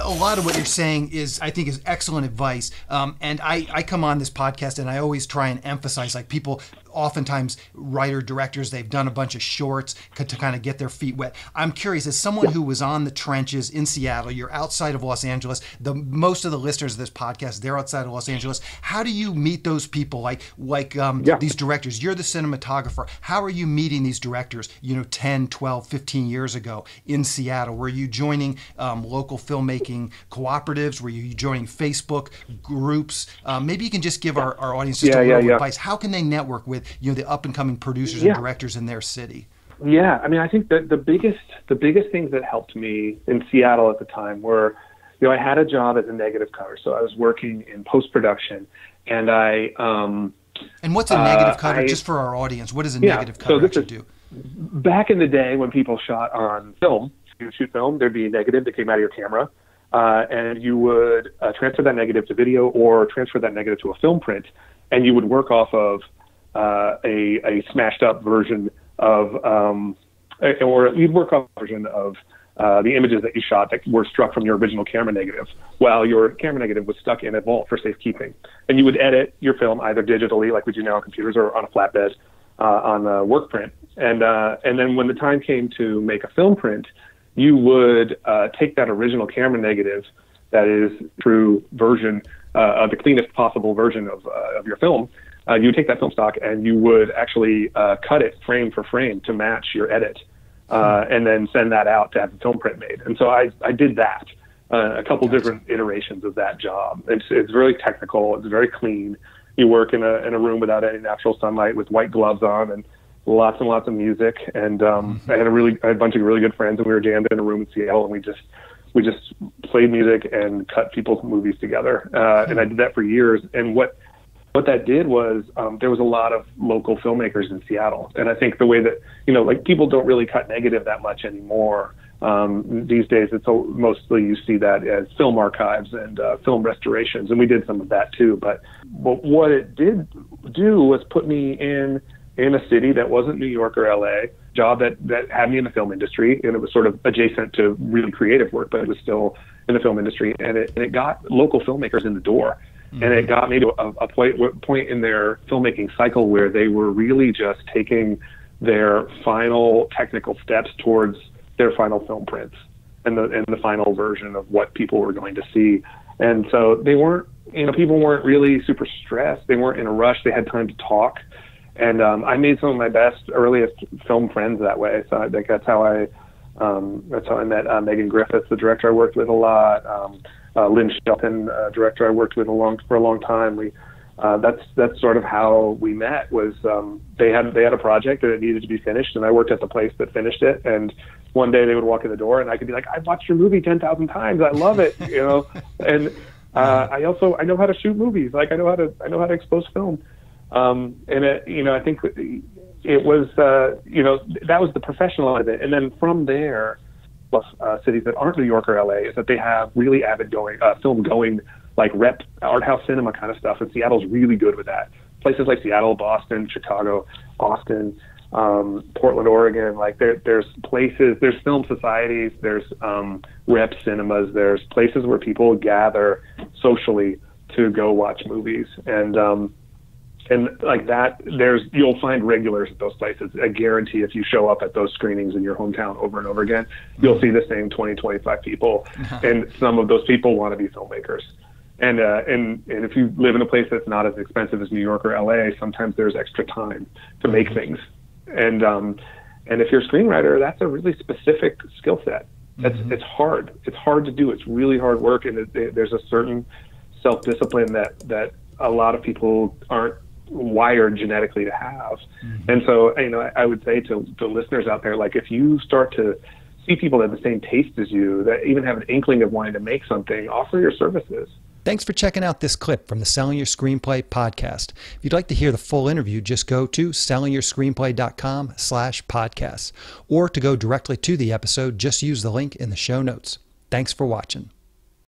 a lot of what you're saying is, I think, is excellent advice. And I come on this podcast and I always try and emphasize, like, people, oftentimes writer directors, they've done a bunch of shorts to kind of get their feet wet. I'm curious, as someone who was on the trenches in Seattle, you're outside of Los Angeles. Most of the listeners of this podcast, they're outside of Los Angeles. How do you meet those people? Like these directors? You're the cinematographer. How are you meeting these directors, 10, 12, 15 years ago in Seattle? Were you joining local filmmaking cooperatives? Were you joining Facebook groups? Maybe you can just give our audience just a little advice. How can they network with the up and coming producers and directors in their city? Yeah, I mean, I think that the biggest things that helped me in Seattle at the time were, I had a job as a negative cover, so I was working in post production, and And what's a negative cover, just for our audience? What does a negative cover actually do? Back in the day when people shot on film, you would shoot film, there'd be a negative that came out of your camera, and you would transfer that negative to video or transfer that negative to a film print, and you would work off of a smashed up version of, or you'd work off a version of the images that you shot that were struck from your original camera negative, while your camera negative was stuck in a vault for safekeeping. And you would edit your film either digitally, like we do now on computers, or on a flatbed on a work print. And then when the time came to make a film print, you would take that original camera negative, that is true version, the cleanest possible version of your film. You would take that film stock and you would actually cut it frame for frame to match your edit, and then send that out to have the film print made. And so I did that, a couple different iterations of that job. It's very technical. It's very clean. You work in a room without any natural sunlight with white gloves on and lots and lots of music. And I had a bunch of really good friends, and we were jammed in a room in Seattle, and we just played music and cut people's movies together. And I did that for years. And what that did was there was a lot of local filmmakers in Seattle. And I think the way that, like, people don't really cut negative that much anymore. These days, it's mostly you see that as film archives and film restorations. And we did some of that too. But what it did do was put me in a city that wasn't New York or LA, job that had me in the film industry. And it was sort of adjacent to really creative work, but it was still in the film industry. And it got local filmmakers in the door. And it got me to a point in their filmmaking cycle where they were really just taking their final technical steps towards their final film prints and the final version of what people were going to see. And so they weren't, people weren't really super stressed. They weren't in a rush. They had time to talk. And I made some of my best, earliest film friends that way. So I think that's how I met Megan Griffiths, the director I worked with a lot. Lynn Shelton, director I worked with for a long time. That's sort of how we met. Was they had a project that it needed to be finished, and I worked at the place that finished it. And one day they would walk in the door, and I could be like, "I've watched your movie 10,000 times. I love it," And I know how to shoot movies. Like I know how to expose film. I think it was that was the professional end of it. And then from there, cities that aren't New York or LA, is that they have really avid film going, like rep art house cinema kind of stuff. And Seattle's really good with that. Places like Seattle, Boston, Chicago, Austin, Portland, Oregon, like there's places, there's film societies, there's rep cinemas, there's places where people gather socially to go watch movies. And like that, you'll find regulars at those places. I guarantee if you show up at those screenings in your hometown over and over again, you'll see the same 20, 25 people. And some of those people want to be filmmakers. And if you live in a place that's not as expensive as New York or LA, sometimes there's extra time to make things. And if you're a screenwriter, that's a really specific skill set. It's hard. It's hard to do. It's really hard work. And there's a certain self-discipline that a lot of people aren't wired genetically to have. And so, I would say to listeners out there, like, if you start to see people that have the same taste as you, that even have an inkling of wanting to make something, offer your services. Thanks for checking out this clip from the Selling Your Screenplay podcast. If you'd like to hear the full interview, just go to sellingyourscreenplay.com/podcasts, or to go directly to the episode, just use the link in the show notes. Thanks for watching.